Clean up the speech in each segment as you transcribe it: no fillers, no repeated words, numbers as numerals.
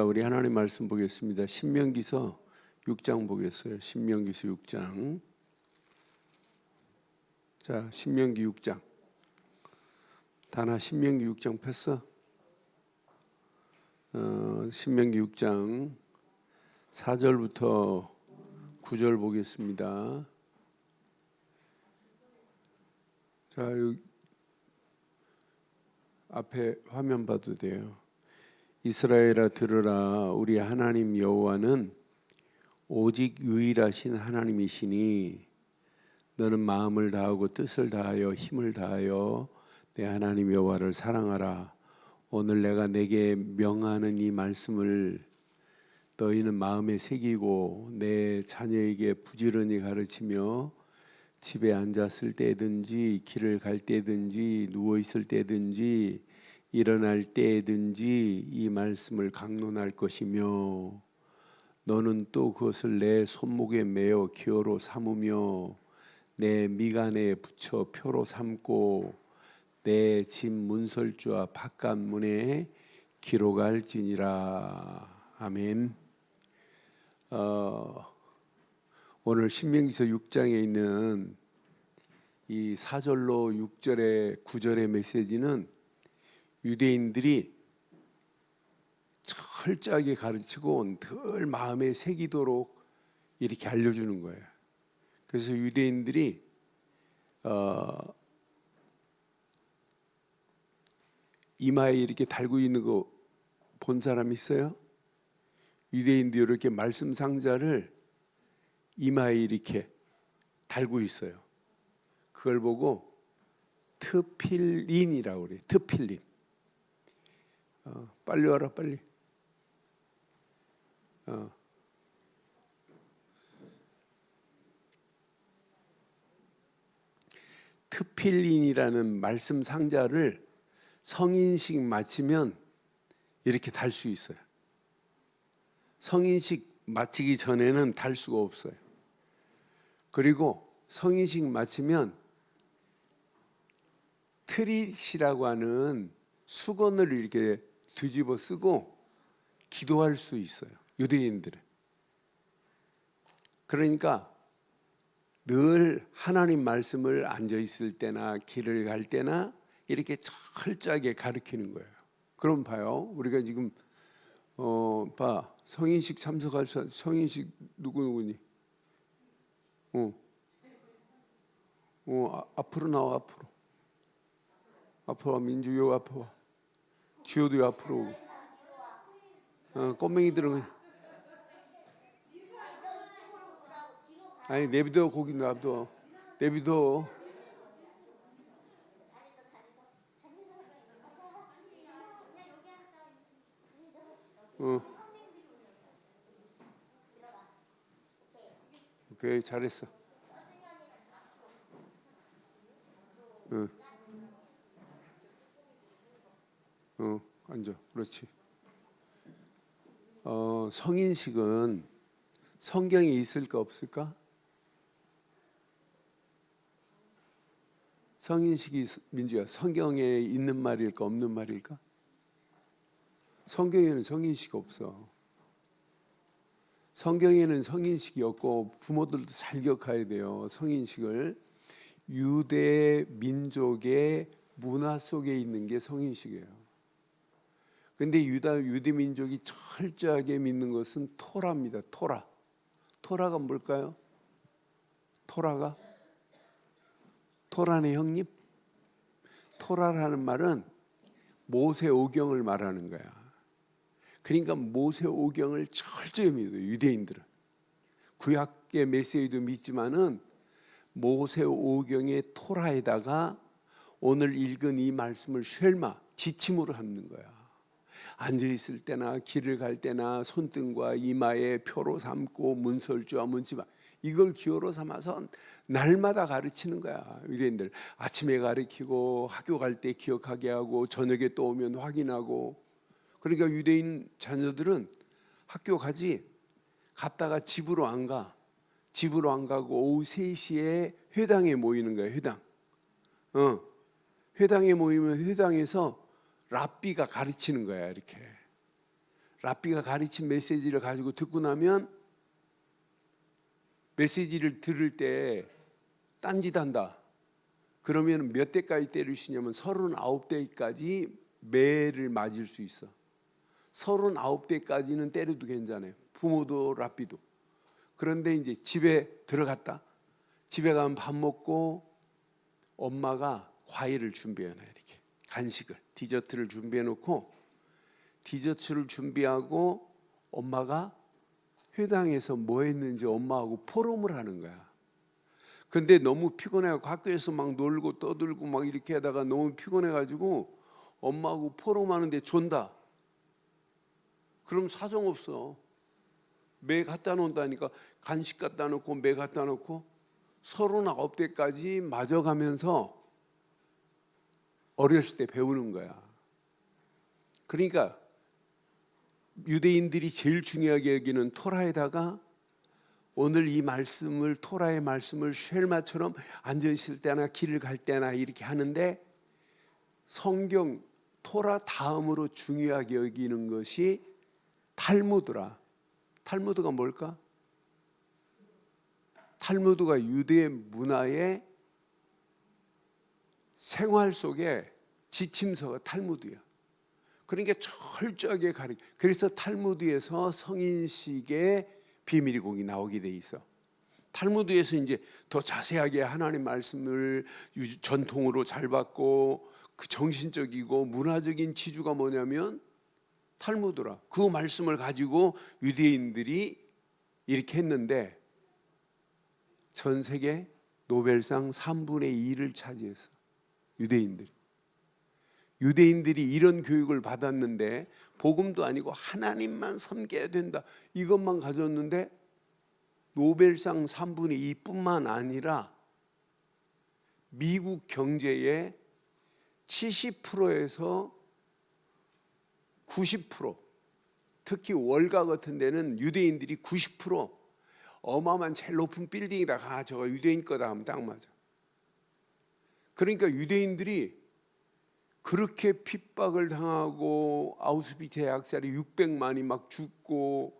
우리 하나님 말씀 보겠습니다. 신명기서 6장 보겠어요. 신명기서 6장. 자, 신명기 6장. 다나 신명기 6장 폈어? 신명기 6장 4절부터 9절 보겠습니다. 자, 여기 앞에 화면 봐도 돼요. 이스라엘아 들으라. 우리 하나님 여호와는 오직 유일하신 하나님이시니 너는 마음을 다하고 뜻을 다하여 힘을 다하여 내 하나님 여호와를 사랑하라. 오늘 내가 내게 명하는 이 말씀을 너희는 마음에 새기고 내 자녀에게 부지런히 가르치며 집에 앉았을 때든지 길을 갈 때든지 누워 있을 때든지 일어날 때든지 이 말씀을 강론할 것이며 너는 또 그것을 내 손목에 매어 기어로 삼으며 내 미간에 붙여 표로 삼고 내 집 문설주와 바깥 문에 기록할지니라. 아멘. 오늘 신명기서 6장에 있는 이 4절로 6절의 9절의 메시지는 유대인들이 철저하게 가르치고 늘 마음에 새기도록 이렇게 알려주는 거예요. 그래서 유대인들이 이마에 이렇게 달고 있는 거 본 사람 있어요? 유대인들이 이렇게 말씀 상자를 이마에 이렇게 달고 있어요. 그걸 보고 트필린이라고 그래요. 트필린. 빨리 와라 빨리. 트필린이라는 말씀 상자를 성인식 마치면 이렇게 달 수 있어요. 성인식 마치기 전에는 달 수가 없어요. 그리고 성인식 마치면 트릿이라고 하는 수건을 이렇게 뒤집어 쓰고 기도할 수 있어요. 유대인들은. 그러니까 늘 하나님 말씀을 앉아 있을 때나 길을 갈 때나 이렇게 철저하게 가르치는 거예요. 그럼 봐요. 우리가 지금 봐. 성인식 참석할 성인식 누구니? 앞으로 나와. 앞으로 와. 민주요 앞으로 와. 지호도 앞으로 오고. 꼬맹이들은 아니 내비둬. 거기 놔둬. 내비둬. 오케이, 잘했어. 앉아. 그렇지. 성인식은 성경에 있을까 없을까? 성인식이 민주야 성경에 있는 말일까 없는 말일까? 성경에는 성인식이 없어. 성경에는 성인식이 없고 부모들도 잘 기억해야 돼요. 성인식을 유대 민족의 문화 속에 있는 게 성인식이에요. 그런데 유대 민족이 철저하게 믿는 것은 토라입니다. 토라가 뭘까요? 토라네 형님? 토라라는 말은 모세오경을 말하는 거야. 그러니까 모세오경을 철저히 믿어요. 유대인들은. 구약의 메시지도 믿지만은 모세오경의 토라에다가 오늘 읽은 이 말씀을 쉘마, 지침으로 하는 거야. 앉아있을 때나 길을 갈 때나 손등과 이마에 표로 삼고 문설주와 문지방 이걸 기호로 삼아서 날마다 가르치는 거야. 유대인들 아침에 가르치고 학교 갈 때 기억하게 하고 저녁에 또 오면 확인하고. 그러니까 유대인 자녀들은 학교 갔다가 집으로 안 가고 오후 3시에 회당에 모이는 거야. 회당에 모이면 회당에서 랍비가 가르치는 거야. 이렇게 랍비가 가르친 메시지를 가지고 듣고 나면 메시지를 들을 때 딴짓한다. 그러면 몇 대까지 때릴 수 있냐면 39대까지 매를 맞을 수 있어. 39대까지는 때려도 괜찮아요. 부모도 랍비도. 그런데 이제 집에 들어갔다. 집에 가면 밥 먹고 엄마가 과일을 준비해 놔요. 이렇게 간식을, 디저트를 준비해 놓고 디저트를 준비하고 엄마가 회당에서 뭐 했는지 엄마하고 포럼을 하는 거야. 근데 너무 피곤해가지고 학교에서 막 놀고 떠들고 막 이렇게 하다가 너무 피곤해가지고 엄마하고 포럼하는데 존다. 그럼 사정없어. 매 갖다 놓는다니까. 간식 갖다 놓고 매 갖다 놓고 39대까지 맞아가면서 어렸을 때 배우는 거야. 그러니까 유대인들이 제일 중요하게 여기는 토라에다가 오늘 이 말씀을, 토라의 말씀을 쉘마처럼 앉아있을 때나 길을 갈 때나 이렇게 하는데, 성경 토라 다음으로 중요하게 여기는 것이 탈무드라. 탈무드가 뭘까? 탈무드가 유대 문화의 생활 속에 지침서가 탈무드야. 그러니까 철저하게 가르쳐. 그래서 탈무드에서 성인식의 비밀이 거기 나오게 돼 있어. 탈무드에서 이제 더 자세하게 하나님 말씀을 전통으로 잘 받고 그 정신적이고 문화적인 지주가 뭐냐면 탈무드라. 그 말씀을 가지고 유대인들이 이렇게 했는데 전 세계 노벨상 3분의 2를 차지했어. 유대인들이 이런 교육을 받았는데 복음도 아니고 하나님만 섬겨야 된다, 이것만 가졌는데 노벨상 3분의 2뿐만 아니라 미국 경제의 70%에서 90%, 특히 월가 같은 데는 유대인들이 90%, 어마어마한 제일 높은 빌딩이다, 저거 유대인 거다 하면 딱 맞아. 그러니까 유대인들이 그렇게 핍박을 당하고 아우슈비츠 해학살이 600만이 막 죽고,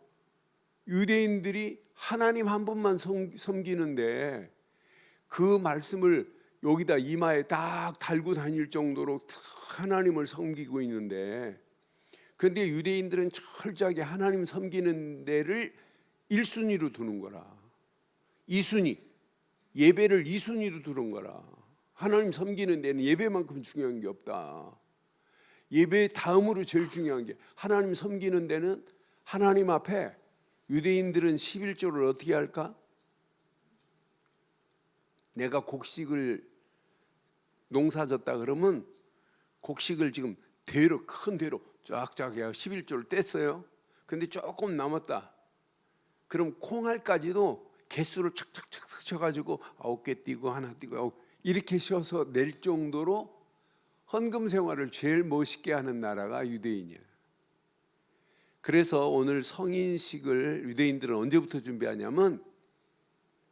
유대인들이 하나님 한 분만 섬기는데 그 말씀을 여기다 이마에 딱 달고 다닐 정도로 하나님을 섬기고 있는데, 그런데 유대인들은 철저하게 하나님 섬기는 데를 1순위로 두는 거라. 2순위, 예배를 2순위로 두는 거라. 하나님 섬기는 데는 예배만큼 중요한 게 없다. 예배 다음으로 제일 중요한 게, 하나님 섬기는 데는 하나님 앞에, 유대인들은 11조를 어떻게 할까? 내가 곡식을 농사졌다 그러면 곡식을 지금 대로, 큰 대로 쫙쫙 해서 11조를 뗐어요. 근데 조금 남았다. 그럼 콩알까지도 개수를 착착착 쳐가지고 9개 띄고 하나 띄고 이렇게 쉬어서 낼 정도로 헌금 생활을 제일 멋있게 하는 나라가 유대인이야. 그래서 오늘 성인식을 유대인들은 언제부터 준비하냐면,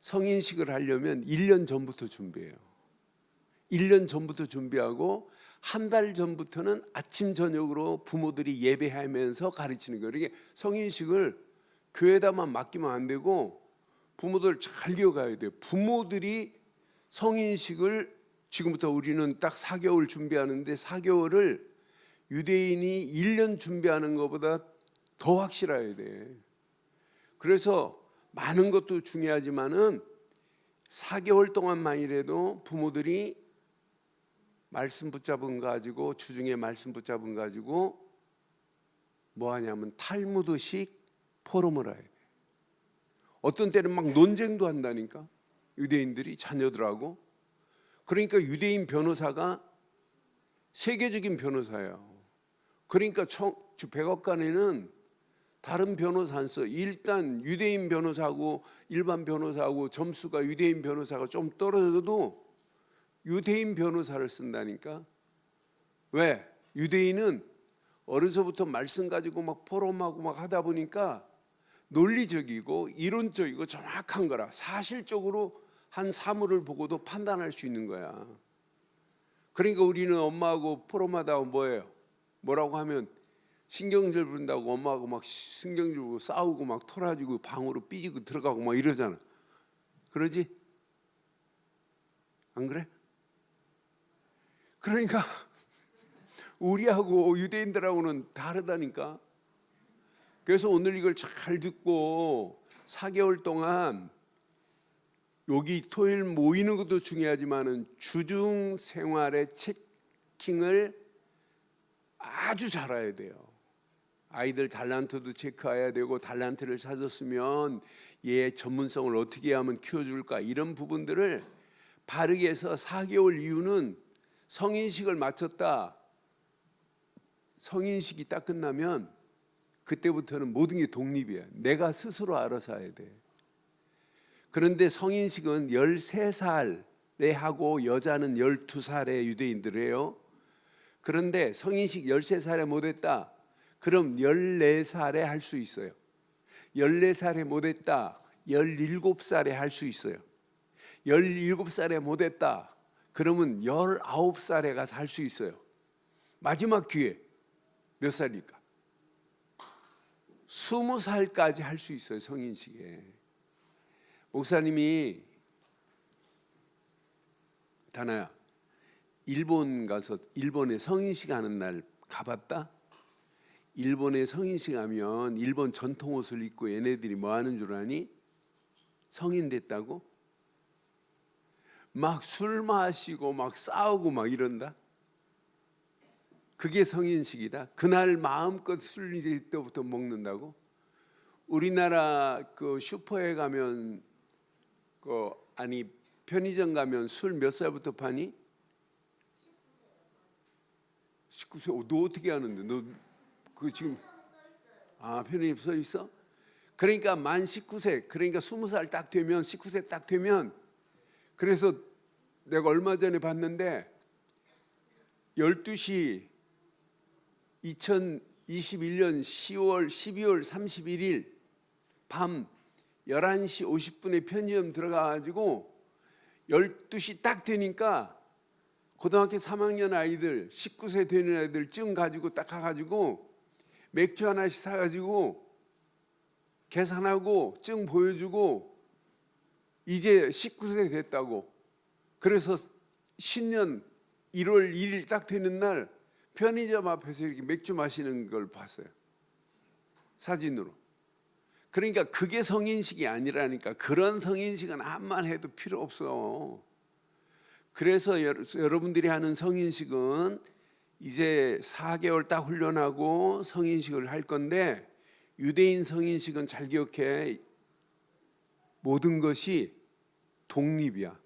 성인식을 하려면 1년 전부터 준비해요. 1년 전부터 준비하고 한 달 전부터는 아침 저녁으로 부모들이 예배하면서 가르치는 거예요. 이게 성인식을 교회에다만 맡기면 안 되고 부모들 잘 기억해야 돼요. 부모들이 성인식을 지금부터 우리는 딱 4개월 준비하는데 4개월을 유대인이 1년 준비하는 것보다 더 확실해야 돼. 그래서 많은 것도 중요하지만은 4개월 동안만이라도 부모들이 말씀 붙잡은 가지고, 주중에 말씀 붙잡은 가지고 뭐 하냐면 탈무드식 포럼을 해야 돼. 어떤 때는 막 논쟁도 한다니까, 유대인들이 자녀들하고. 그러니까 유대인 변호사가 세계적인 변호사예요. 그러니까 백악관에는 다른 변호사 안 써. 일단 유대인 변호사하고 일반 변호사하고 점수가, 유대인 변호사가 좀 떨어져도 유대인 변호사를 쓴다니까. 왜? 유대인은 어려서부터 말씀 가지고 막 포럼하고 막 하다 보니까 논리적이고 이론적이고 정확한 거라, 사실적으로 한 사물을 보고도 판단할 수 있는 거야. 그러니까 우리는 엄마하고 포럼하다 뭐예요? 뭐라고 하면 신경질 부른다고 엄마하고 막 신경질 부르고 싸우고 막 토라지고 방으로 삐지고 들어가고 막 이러잖아. 그러지? 안 그래? 그러니까 우리하고 유대인들하고는 다르다니까. 그래서 오늘 이걸 잘 듣고 4개월 동안 여기 토요일 모이는 것도 중요하지만은 주중 생활의 체킹을 아주 잘해야 돼요. 아이들 달란트도 체크해야 되고, 달란트를 찾았으면 얘 전문성을 어떻게 하면 키워줄까, 이런 부분들을 바르게 해서 4개월 이후는 성인식을 마쳤다. 성인식이 딱 끝나면 그때부터는 모든 게 독립이야. 내가 스스로 알아서 해야 돼. 그런데 성인식은 13살에 하고 여자는 12살에 유대인들이에요. 그런데 성인식 13살에 못했다. 그럼 14살에 할 수 있어요. 14살에 못했다. 17살에 할 수 있어요. 17살에 못했다. 그러면 19살에 가서 할 수 있어요. 마지막 기회 몇 살일까? 20살까지 할 수 있어요. 성인식에. 목사님이 다나야, 일본 가서 일본에 성인식 하는 날 가봤다? 일본에 성인식 하면 일본 전통 옷을 입고 얘네들이 뭐 하는 줄 아니? 성인 됐다고? 막 술 마시고 막 싸우고 막 이런다? 그게 성인식이다. 그날 마음껏 술 이제 때부터 먹는다고? 우리나라 그 슈퍼에 가면 아니 편의점 가면 술 몇 살부터 파니? 19세. 너 어떻게 하는데? 너 그 지금 편의점 써 있어? 그러니까 만 19세, 그러니까 20살 딱 되면, 19세 딱 되면, 그래서 내가 얼마 전에 봤는데 12시 2021년 12월 31일 밤 11시 50분에 편의점 들어가가지고 12시 딱 되니까 고등학교 3학년 아이들, 19세 되는 아이들 증 가지고 딱 가가지고 맥주 하나씩 사가지고 계산하고 증 보여주고 이제 19세 됐다고. 그래서 신년 1월 1일 딱 되는 날 편의점 앞에서 이렇게 맥주 마시는 걸 봤어요. 사진으로. 그러니까 그게 성인식이 아니라니까. 그런 성인식은 암만 해도 필요 없어. 그래서 여러분들이 하는 성인식은 이제 4개월 딱 훈련하고 성인식을 할 건데, 유대인 성인식은 잘 기억해. 모든 것이 독립이야.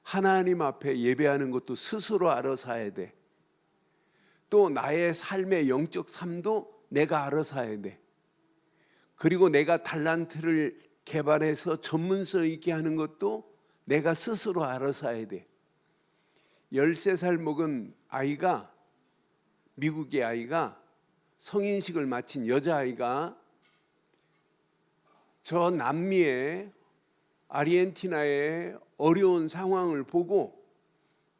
하나님 앞에 예배하는 것도 스스로 알아서 해야 돼. 또 나의 삶의 영적 삶도 내가 알아서 해야 돼. 그리고 내가 달란트를 개발해서 전문성 있게 하는 것도 내가 스스로 알아서 해야 돼. 13살 먹은 아이가, 미국의 아이가, 성인식을 마친 여자아이가 저 남미의 아르헨티나의 어려운 상황을 보고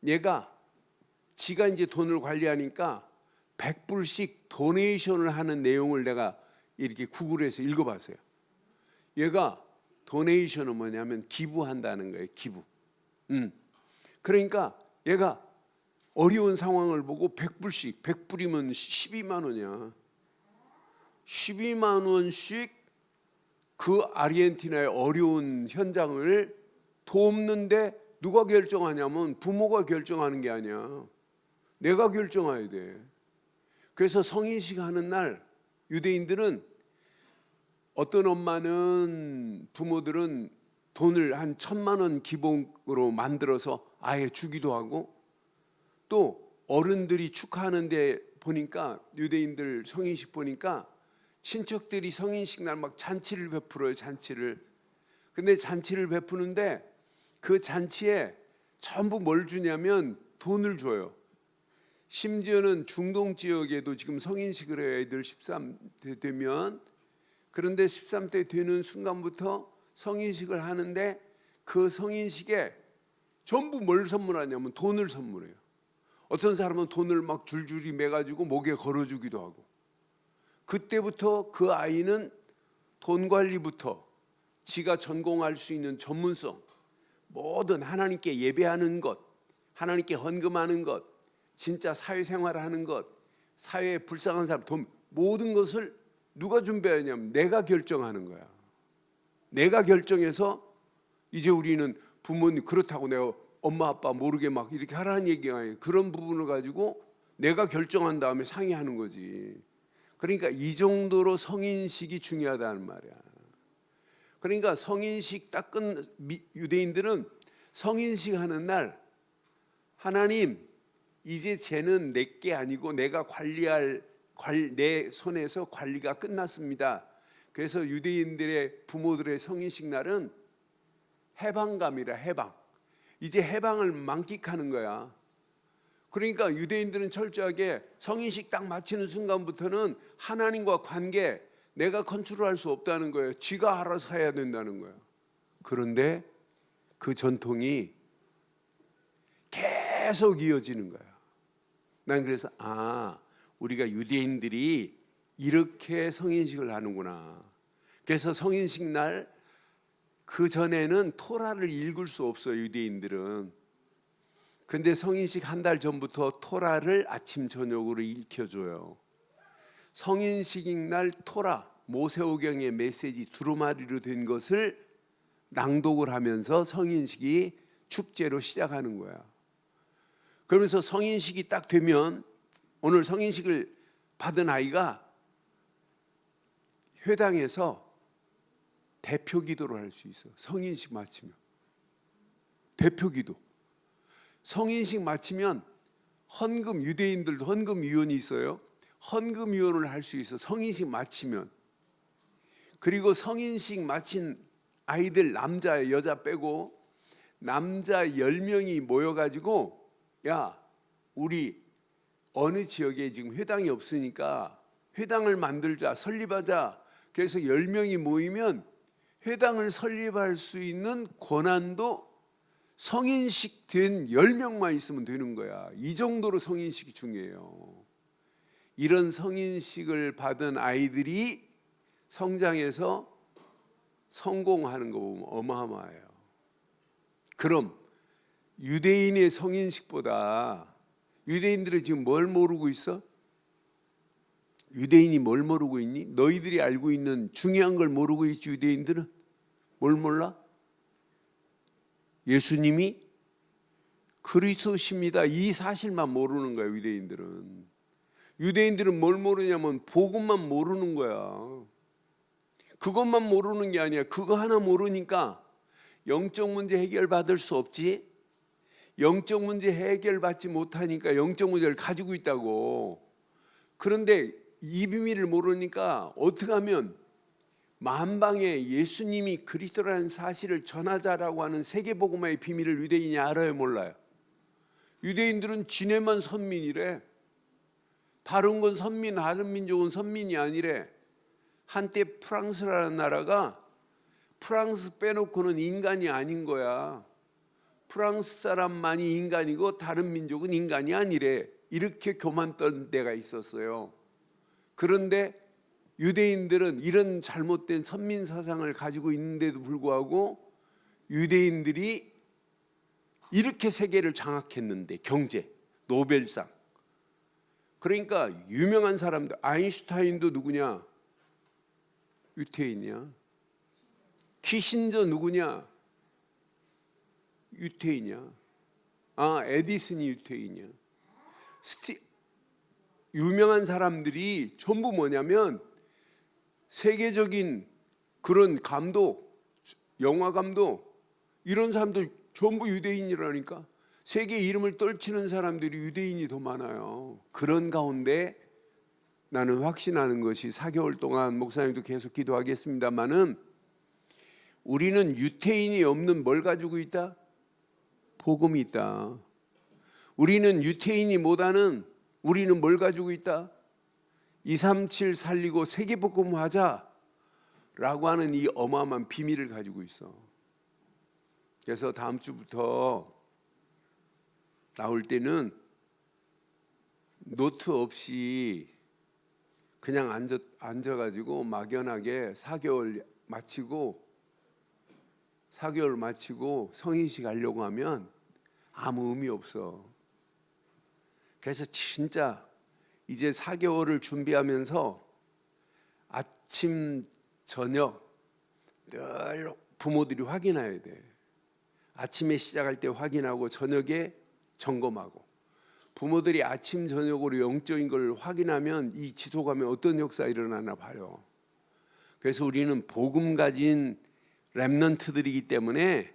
얘가 지가 이제 돈을 관리하니까 100불씩 도네이션을 하는 내용을 내가 이렇게 구글에서 읽어봤어요. 얘가 도네이션은 뭐냐면 기부한다는 거예요. 기부. 그러니까 얘가 어려운 상황을 보고 100불씩, 100불이면 12만 원이야. 12만 원씩 그 아르헨티나의 어려운 현장을 돕는데 누가 결정하냐면 부모가 결정하는 게 아니야. 내가 결정해야 돼. 그래서 성인식 하는 날 유대인들은, 어떤 엄마는, 부모들은 돈을 한 1,000만 원 기본으로 만들어서 아예 주기도 하고, 또 어른들이 축하하는데 보니까, 유대인들 성인식 보니까 친척들이 성인식 날 막 잔치를 베풀어요. 잔치를. 근데 잔치를 베푸는데 그 잔치에 전부 뭘 주냐면 돈을 줘요. 심지어는 중동 지역에도 지금 성인식을 해요. 애들 13대 되면. 그런데 13대 되는 순간부터 성인식을 하는데, 그 성인식에 전부 뭘 선물하냐면 돈을 선물해요. 어떤 사람은 돈을 막 줄줄이 매가지고 목에 걸어주기도 하고, 그때부터 그 아이는 돈 관리부터 지가 전공할 수 있는 전문성, 모든 하나님께 예배하는 것, 하나님께 헌금하는 것, 진짜 사회생활하는 것, 사회에 불쌍한 사람 돈, 모든 것을 누가 준비하냐면 내가 결정하는 거야. 내가 결정해서 이제 우리는 부모님 그렇다고 내가 엄마 아빠 모르게 막 이렇게 하라는 얘기가 아니에요. 그런 부분을 가지고 내가 결정한 다음에 상의하는 거지. 그러니까 이 정도로 성인식이 중요하다는 말이야. 그러니까 성인식 딱 끝 유대인들은 성인식 하는 날 하나님 이제 쟤는 내게 아니고 내가 관리할 내 손에서 관리가 끝났습니다. 그래서 유대인들의 부모들의 성인식 날은 해방감이라 해방. 이제 해방을 만끽하는 거야. 그러니까 유대인들은 철저하게 성인식 딱 마치는 순간부터는 하나님과 관계 내가 컨트롤할 수 없다는 거예요. 지가 알아서 해야 된다는 거예요. 그런데 그 전통이 계속 이어지는 거야. 난 그래서 우리가 유대인들이 이렇게 성인식을 하는구나. 그래서 성인식 날 그 전에는 토라를 읽을 수 없어요, 유대인들은. 근데 성인식 한 달 전부터 토라를 아침 저녁으로 읽혀줘요. 성인식 날 토라, 모세오경의 메시지 두루마리로 된 것을 낭독을 하면서 성인식이 축제로 시작하는 거야. 그러면서 성인식이 딱 되면 오늘 성인식을 받은 아이가 회당에서 대표 기도를 할 수 있어. 성인식 마치면 대표 기도. 성인식 마치면 헌금, 유대인들도 헌금위원이 있어요. 헌금위원을 할 수 있어. 성인식 마치면. 그리고 성인식 마친 아이들 남자 여자 빼고 남자 10명이 모여가지고 야 우리 어느 지역에 지금 회당이 없으니까 회당을 만들자, 설립하자. 그래서 10명이 모이면 회당을 설립할 수 있는 권한도 성인식 된 10명만 있으면 되는 거야. 이 정도로 성인식이 중요해요. 이런 성인식을 받은 아이들이 성장해서 성공하는 거 보면 어마어마해요. 그럼 유대인의 성인식보다 유대인들은 지금 뭘 모르고 있어? 유대인이 뭘 모르고 있니? 너희들이 알고 있는 중요한 걸 모르고 있지. 유대인들은 뭘 몰라? 예수님이 그리스도십니다. 이 사실만 모르는 거야. 유대인들은 뭘 모르냐면 복음만 모르는 거야. 그것만 모르는 게 아니야. 그거 하나 모르니까 영적 문제 해결받을 수 없지. 영적 문제 해결받지 못하니까 영적 문제를 가지고 있다고. 그런데 이 비밀을 모르니까 어떻게 하면 만방에 예수님이 그리스도라는 사실을 전하자라고 하는 세계복음화의 비밀을 유대인이 알아요, 몰라요? 유대인들은 지네만 선민이래. 다른 건 선민, 다른 민족은 선민이 아니래. 한때 프랑스라는 나라가 프랑스 빼놓고는 인간이 아닌 거야. 프랑스 사람만이 인간이고 다른 민족은 인간이 아니래. 이렇게 교만 떤 데가 있었어요. 그런데 유대인들은 이런 잘못된 선민 사상을 가지고 있는데도 불구하고 유대인들이 이렇게 세계를 장악했는데 경제, 노벨상. 그러니까 유명한 사람들, 아인슈타인도 누구냐? 유태인이야. 키신저 누구냐? 유태인이야. 에디슨이 유태인이야. 유명한 사람들이 전부 뭐냐면 세계적인 그런 감독, 영화 감독 이런 사람들 전부 유대인이라니까. 세계 이름을 떨치는 사람들이 유대인이 더 많아요. 그런 가운데 나는 확신하는 것이 4개월 동안 목사님도 계속 기도하겠습니다마는 우리는 유태인이 없는 뭘 가지고 있다? 복음이 있다. 우리는 유태인이 못하는 우리는 뭘 가지고 있다? 237 살리고 세계복음 하자라고 하는 이 어마어마한 비밀을 가지고 있어. 그래서 다음 주부터 나올 때는 노트 없이 그냥 앉아가지고 막연하게 4개월 마치고 성인식 하려고 하면 아무 의미 없어. 그래서 진짜 이제 4개월을 준비하면서 아침 저녁 늘 부모들이 확인해야 돼. 아침에 시작할 때 확인하고 저녁에 점검하고. 부모들이 아침 저녁으로 영적인 걸 확인하면 이 지속하면 어떤 역사가 일어나나 봐요. 그래서 우리는 복음 가진 렘넌트들이기 때문에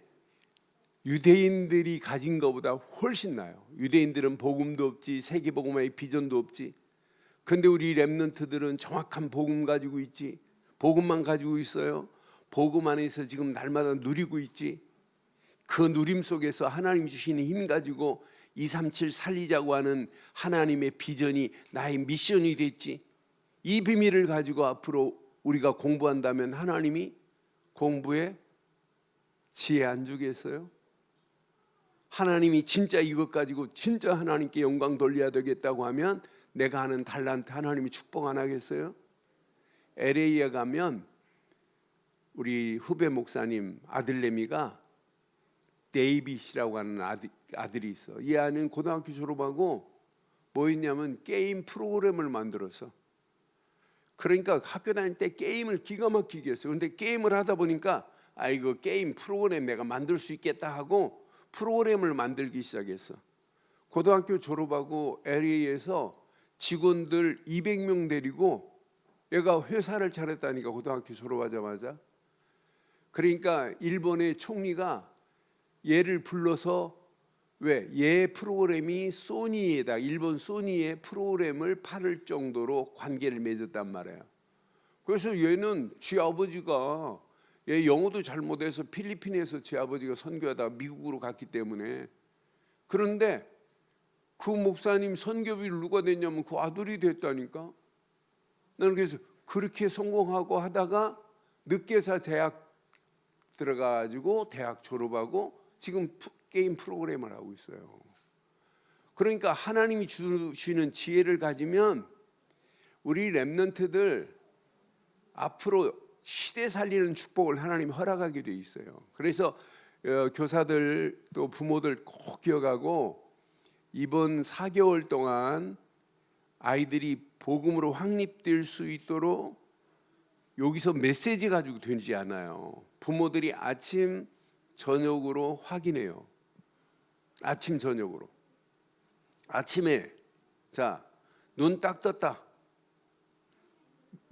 유대인들이 가진 것보다 훨씬 나아요. 유대인들은 복음도 없지, 세계복음화의 비전도 없지. 근데 우리 렘넌트들은 정확한 복음 가지고 있지. 복음만 가지고 있어요. 복음 안에서 지금 날마다 누리고 있지. 그 누림 속에서 하나님 주시는 힘 가지고 237 살리자고 하는 하나님의 비전이 나의 미션이 됐지. 이 비밀을 가지고 앞으로 우리가 공부한다면 하나님이 공부에 지혜 안 주겠어요? 하나님이 진짜 이것 가지고 진짜 하나님께 영광 돌려야 되겠다고 하면 내가 하는 달란트 하나님이 축복 안 하겠어요? LA에 가면 우리 후배 목사님 아들내미가 데이빗이라고 하는 아들이 있어. 이 아이는 고등학교 졸업하고 뭐 했냐면 게임 프로그램을 만들었어. 그러니까 학교 다닐 때 게임을 기가 막히게 했어. 근데 게임을 하다 보니까 이거 게임 프로그램 내가 만들 수 있겠다 하고 프로그램을 만들기 시작했어. 고등학교 졸업하고 LA에서 직원들 200명 데리고 얘가 회사를 차렸다니까. 고등학교 졸업하자마자. 그러니까 일본의 총리가 얘를 불러서 왜? 얘 프로그램이 소니에다 일본 소니의 프로그램을 팔을 정도로 관계를 맺었단 말이에요. 그래서 얘는 지 아버지가 얘 영어도 잘 못해서 필리핀에서 제 아버지가 선교하다 미국으로 갔기 때문에. 그런데 그 목사님 선교비를 누가 냈냐면 그 아들이 됐다니까. 나는 그래서 그렇게 성공하고 하다가 늦게서 대학 들어가가지고 대학 졸업하고 지금 게임 프로그램을 하고 있어요. 그러니까 하나님이 주시는 지혜를 가지면 우리 렘넌트들 앞으로 시대 살리는 축복을 하나님이 허락하게 돼 있어요. 그래서 교사들 또 부모들 꼭 기억하고 이번 4개월 동안 아이들이 복음으로 확립될 수 있도록 여기서 메시지 가지고 되지 않아요. 부모들이 아침 저녁으로 확인해요. 아침 저녁으로. 아침에 자, 눈 딱 떴다.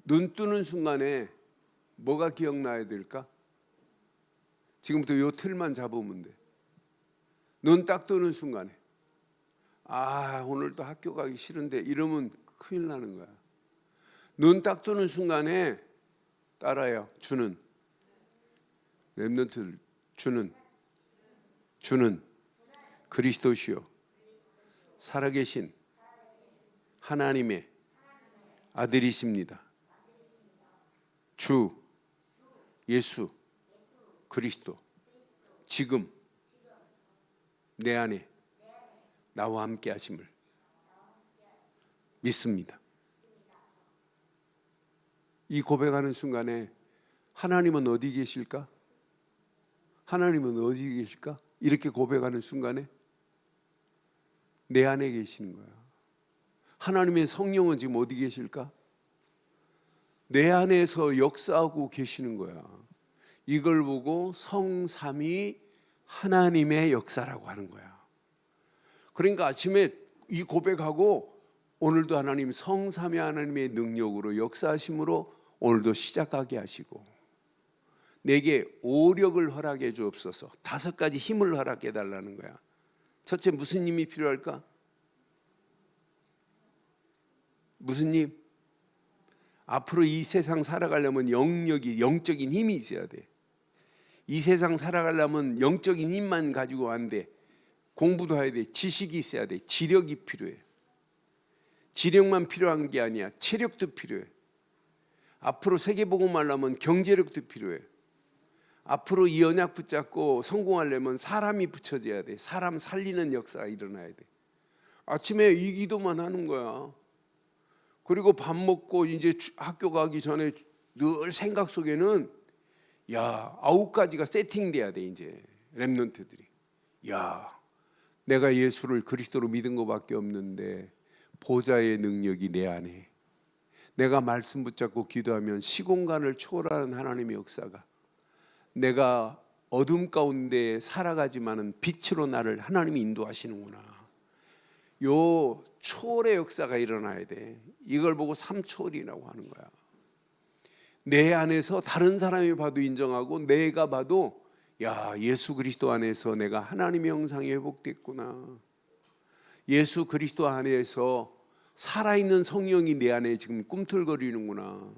눈 뜨는 순간에 뭐가 기억나야 될까? 지금부터 요 틀만 잡으면 돼. 눈 딱 뜨는 순간에 오늘 또 학교 가기 싫은데 이러면 큰일 나는 거야. 눈 딱 뜨는 순간에 따라요. 주는 렘넌트들 주는 그리스도시요 살아계신 하나님의 아들이십니다. 주 예수 그리스도 지금 내 안에 나와 함께 하심을 믿습니다. 이 고백하는 순간에 하나님은 어디 계실까? 하나님은 어디 계실까? 이렇게 고백하는 순간에 내 안에 계시는 거야. 하나님의 성령은 지금 어디 계실까? 내 안에서 역사하고 계시는 거야. 이걸 보고 성삼위 하나님의 역사라고 하는 거야. 그러니까 아침에 이 고백하고 오늘도 하나님 성삼위 하나님의 능력으로 역사하심으로 오늘도 시작하게 하시고 내게 오력을 허락해 주옵소서. 5가지 힘을 허락해 달라는 거야. 첫째, 무슨 힘이 필요할까? 무슨 힘? 앞으로 이 세상 살아가려면 영적인 힘이 있어야 돼. 이 세상 살아가려면 영적인 힘만 가지고 안 돼. 공부도 해야 돼. 지식이 있어야 돼. 지력이 필요해. 지력만 필요한 게 아니야. 체력도 필요해. 앞으로 세계복음 하려면 경제력도 필요해. 앞으로 이 언약 붙잡고 성공하려면 사람이 붙여져야 돼. 사람 살리는 역사가 일어나야 돼. 아침에 이 기도만 하는 거야. 그리고 밥 먹고 이제 학교 가기 전에 늘 생각 속에는 야, 9가지가 세팅돼야 돼. 이제 렘넌트들이 야, 내가 예수를 그리스도로 믿은 것밖에 없는데 보좌의 능력이 내 안에, 내가 말씀 붙잡고 기도하면 시공간을 초월하는 하나님의 역사가, 내가 어둠 가운데 살아가지만은 빛으로 나를 하나님이 인도하시는구나. 요 초월의 역사가 일어나야 돼. 이걸 보고 삼초월이라고 하는 거야. 내 안에서 다른 사람이 봐도 인정하고 내가 봐도 야, 예수 그리스도 안에서 내가 하나님의 형상이 회복됐구나. 예수 그리스도 안에서 살아있는 성령이 내 안에 지금 꿈틀거리는구나.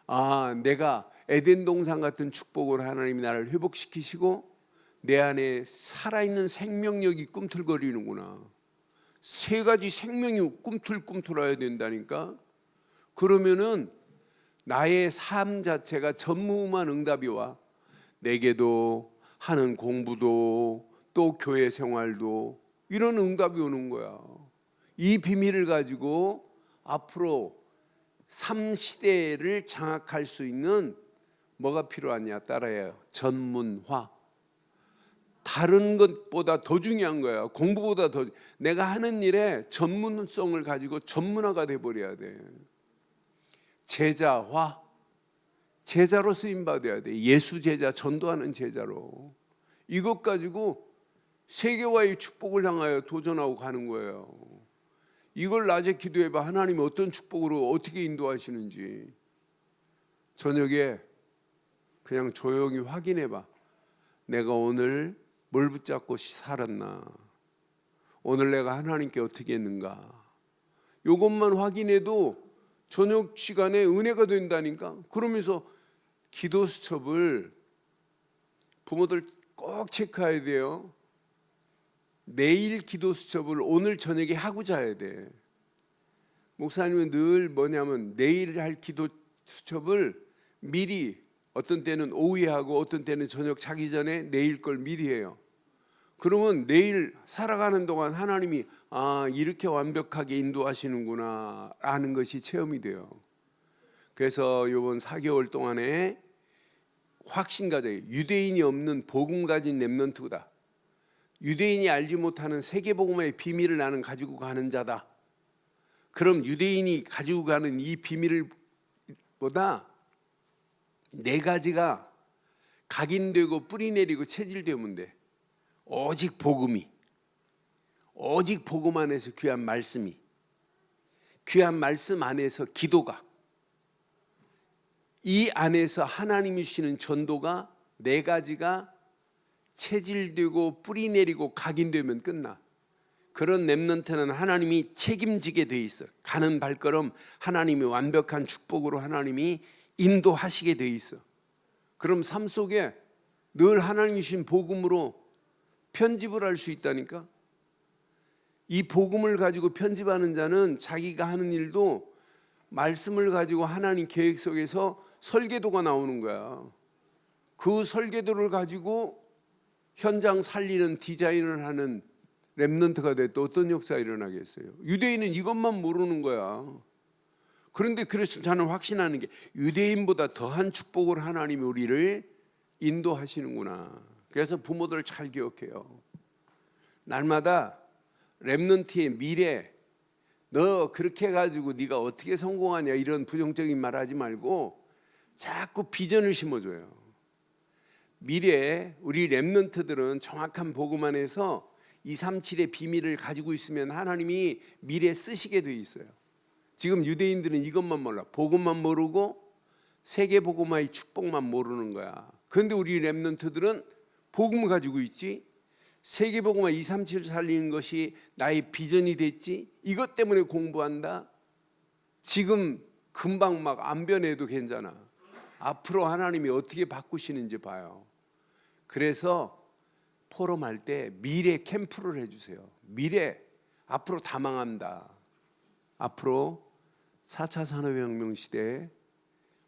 아, 내가 에덴 동산 같은 축복으로 하나님이 나를 회복시키시고 내 안에 살아있는 생명력이 꿈틀거리는구나. 3가지 생명이 꿈틀꿈틀해야 된다니까. 그러면은 나의 삶 자체가 전무후무한 응답이 와. 내게도 하는 공부도 또 교회 생활도 이런 응답이 오는 거야. 이 비밀을 가지고 앞으로 삶 시대를 장악할 수 있는 뭐가 필요하냐? 따라해요. 전문화. 다른 것보다 더 중요한 거야. 공부보다 더. 내가 하는 일에 전문성을 가지고 전문화가 돼버려야 돼. 제자화. 제자로 쓰임받아야 돼. 예수 제자, 전도하는 제자로. 이것 가지고 세계화의 축복을 향하여 도전하고 가는 거예요. 이걸 낮에 기도해봐. 하나님이 어떤 축복으로 어떻게 인도하시는지. 저녁에 그냥 조용히 확인해봐. 내가 오늘 뭘 붙잡고 살았나? 오늘 내가 하나님께 어떻게 했는가? 이것만 확인해도 저녁 시간에 은혜가 된다니까. 그러면서 기도 수첩을 부모들 꼭 체크해야 돼요. 내일 기도 수첩을 오늘 저녁에 하고 자야 돼. 목사님은 늘 뭐냐면 내일 할 기도 수첩을 미리, 어떤 때는 오후에 하고 어떤 때는 저녁 자기 전에 내일 걸 미리 해요. 그러면 내일 살아가는 동안 하나님이 아, 이렇게 완벽하게 인도하시는구나 아는 것이 체험이 돼요. 그래서 이번 4개월 동안에 확신 가져요. 유대인이 없는 복음 가진 렘넌트다. 유대인이 알지 못하는 세계복음의 비밀을 나는 가지고 가는 자다. 그럼 유대인이 가지고 가는 이 비밀을 보다 4가지가 각인되고 뿌리내리고 체질되면 돼. 오직 복음이, 오직 복음 안에서 귀한 말씀이, 귀한 말씀 안에서 기도가, 이 안에서 하나님이 주시는 전도가 4가지가 체질되고 뿌리내리고 각인되면 끝나. 그런 렘넌트는 하나님이 책임지게 돼 있어. 가는 발걸음 하나님이 완벽한 축복으로 하나님이 인도하시게 돼 있어. 그럼 삶 속에 늘 하나님이 주신 복음으로 편집을 할 수 있다니까. 이 복음을 가지고 편집하는 자는 자기가 하는 일도 말씀을 가지고 하나님 계획 속에서 설계도가 나오는 거야. 그 설계도를 가지고 현장 살리는 디자인을 하는 렘넌트가 됐다. 어떤 역사가 일어나겠어요? 유대인은 이것만 모르는 거야. 그런데 그래서 저는 확신하는 게 유대인보다 더한 축복을 하나님이 우리를 인도하시는구나. 그래서 부모들 잘 기억해요. 날마다 렘넌트의 미래, 너 그렇게 해가지고 네가 어떻게 성공하냐 이런 부정적인 말 하지 말고 자꾸 비전을 심어줘요. 미래에 우리 렘넌트들은 정확한 복음 안에서 237의 비밀을 가지고 있으면 하나님이 미래에 쓰시게 돼 있어요. 지금 유대인들은 이것만 몰라. 복음만 모르고 세계 복음화의 축복만 모르는 거야. 그런데 우리 렘넌트들은 복음을 가지고 있지. 세계 복음화 237을 살리는 것이 나의 비전이 됐지. 이것 때문에 공부한다. 지금 금방 막 안 변해도 괜찮아. 앞으로 하나님이 어떻게 바꾸시는지 봐요. 그래서 포럼할 때 미래 캠프를 해주세요. 미래, 앞으로 다 망한다. 앞으로 4차 산업혁명 시대에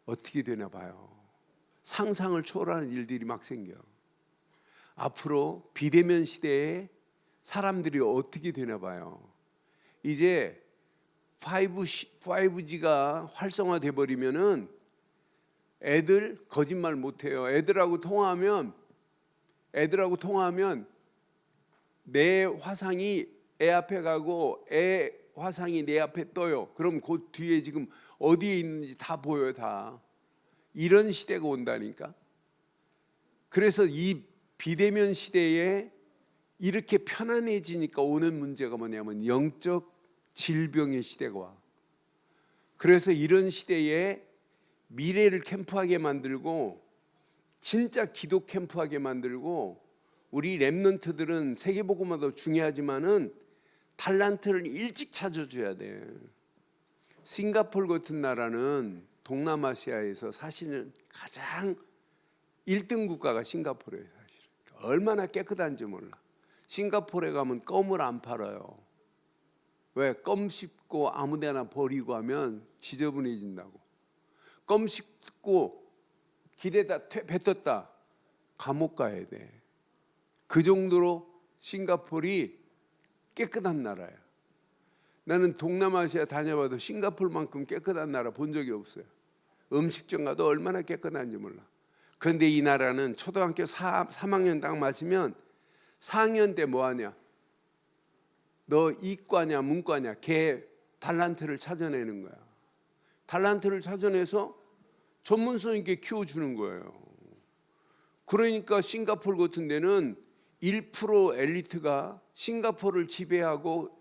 어떻게 되나 봐요. 상상을 초월하는 일들이 막 생겨. 앞으로 비대면 시대에 사람들이 어떻게 되나 봐요. 이제 5G가 활성화돼 버리면은 애들 거짓말 못 해요. 애들하고 통화하면 내 화상이 애 앞에 가고 애 화상이 내 앞에 떠요. 그럼 그 뒤에 지금 어디에 있는지 다 보여요, 다. 이런 시대가 온다니까. 그래서 이 비대면 시대에 이렇게 편안해지니까 오는 문제가 뭐냐면 영적 질병의 시대가 와. 그래서 이런 시대에 미래를 캠프하게 만들고 진짜 기도 캠프하게 만들고 우리 렘넌트들은 세계복음화도 중요하지만은 달란트를 일찍 찾아줘야 돼. 싱가포르 같은 나라는 동남아시아에서 사실은 가장 1등 국가가 싱가포르예요. 사실. 얼마나 깨끗한지 몰라. 싱가포르에 가면 껌을 안 팔아요. 왜? 껌 씹고 아무데나 버리고 하면 지저분해진다고. 껌 씹고 길에다 뱉었다 감옥 가야 돼. 그 정도로 싱가포르이 깨끗한 나라야. 나는 동남아시아 다녀봐도 싱가포르만큼 깨끗한 나라 본 적이 없어요. 음식점 가도 얼마나 깨끗한지 몰라. 그런데 이 나라는 초등학교 3학년 딱 마치면 4학년 때 뭐 하냐? 너 이과냐 문과냐? 걔 달란트를 찾아내는 거야. 달란트를 찾아내서 전문성 있게 키워주는 거예요. 그러니까 싱가포르 같은 데는 1% 엘리트가 싱가포르를 지배하고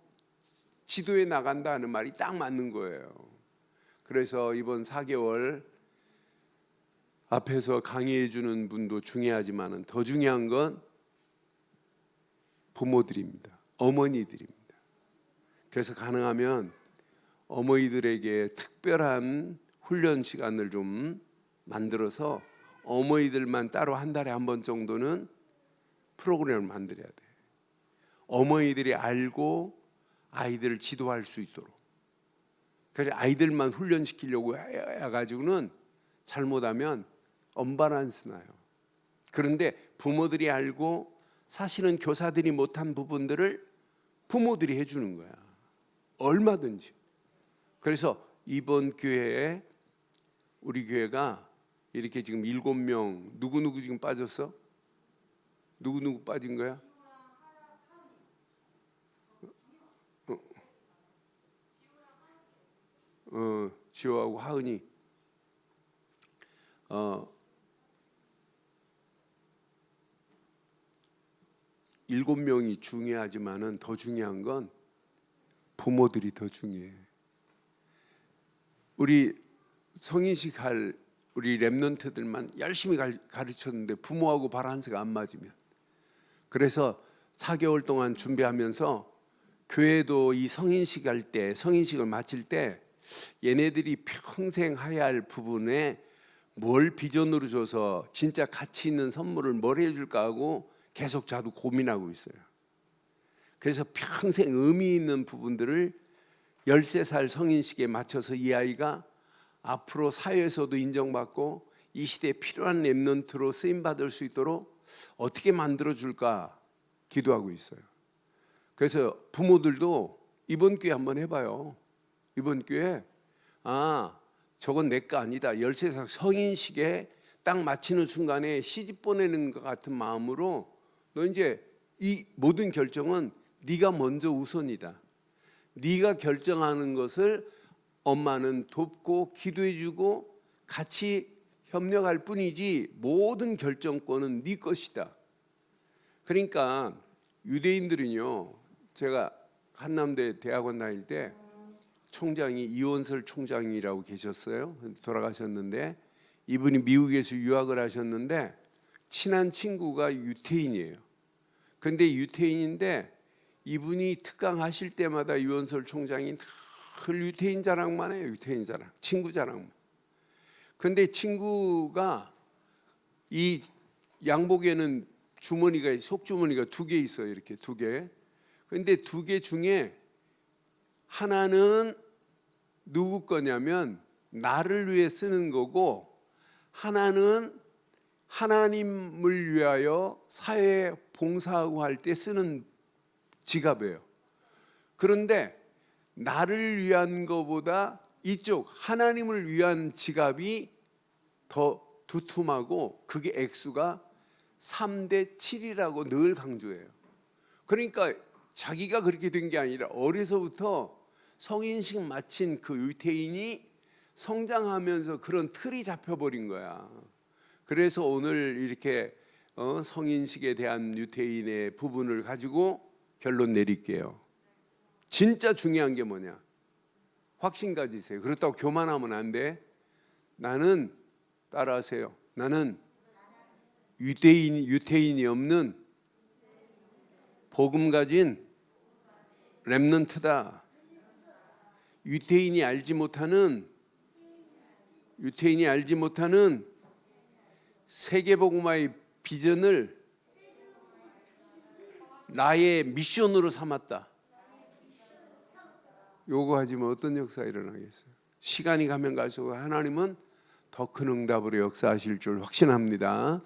지도에 나간다는 말이 딱 맞는 거예요. 그래서 이번 4개월 앞에서 강의해 주는 분도 중요하지만 더 중요한 건 부모들입니다. 어머니들입니다. 그래서 가능하면 어머니들에게 특별한 훈련 시간을 좀 만들어서 어머니들만 따로 한 달에 한 번 정도는 프로그램을 만들어야 돼. 어머니들이 알고 아이들을 지도할 수 있도록. 그래서 아이들만 훈련시키려고 해가지고는 잘못하면 언밸런스 나요. 그런데 부모들이 알고 사실은 교사들이 못한 부분들을 부모들이 해주는 거야. 얼마든지. 그래서 이번 교회에 우리 교회가 이렇게 지금 7명 누구 지금 빠졌어? 누구 빠진 거야? 지호하고 하은이 7명이 중요하지만은 더 중요한 건 부모들이 더 중요해. 우리 성인식 할 우리 렘넌트들만 열심히 가르쳤는데 부모하고 발 한 새가 안 맞으면, 그래서 4개월 동안 준비하면서 교회도 이 성인식 할 때, 성인식을 마칠 때 얘네들이 평생 해야 할 부분에 뭘 비전으로 줘서 진짜 가치 있는 선물을 뭘 해줄까 하고 계속 저도 고민하고 있어요. 그래서 평생 의미 있는 부분들을 13살 성인식에 맞춰서 이 아이가 앞으로 사회에서도 인정받고 이 시대에 필요한 렘넌트로 쓰임받을 수 있도록 어떻게 만들어줄까 기도하고 있어요. 그래서 부모들도 이번 기회에 한번 해봐요. 이번 기회에 저건 내 거 아니다. 13살 성인식에 딱 마치는 순간에 시집 보내는 것 같은 마음으로 너 이제 이 모든 결정은 네가 먼저 우선이다. 네가 결정하는 것을 엄마는 돕고 기도해주고 같이 협력할 뿐이지 모든 결정권은 네 것이다. 그러니까 유대인들은요, 제가 한남대 대학원 다닐 때 총장이 이원설 총장이라고 계셨어요. 돌아가셨는데 이분이 미국에서 유학을 하셨는데 친한 친구가 유태인이에요. 그런데 유태인인데 이분이 특강하실 때마다 이원설 총장이 늘 유태인 자랑만 해요. 유태인 자랑, 친구 자랑만. 그런데 친구가 이 양복에는 주머니가, 속주머니가 2개 있어요. 이렇게 2개. 그런데 2개 중에 하나는 누구 거냐면 나를 위해 쓰는 거고, 하나는 하나님을 위하여 사회에 봉사하고 할 때 쓰는 지갑이에요. 그런데 나를 위한 것보다 이쪽 하나님을 위한 지갑이 더 두툼하고 그게 액수가 3대 7이라고 늘 강조해요. 그러니까 자기가 그렇게 된 게 아니라 어려서부터 성인식 마친 그 유태인이 성장하면서 그런 틀이 잡혀버린 거야. 그래서 오늘 이렇게 성인식에 대한 유태인의 부분을 가지고 결론 내릴게요. 진짜 중요한 게 뭐냐? 확신 가지세요. 그렇다고 교만하면 안 돼. 나는 따라하세요. 나는 유태인이 없는 복음 가진 렘넌트다. 유태인이 알지 못하는 세계복음화의 비전을 나의 미션으로 삼았다. 요거 하지만 어떤 역사가 일어나겠어요? 시간이 가면 갈수록 하나님은 더 큰 응답으로 역사하실 줄 확신합니다.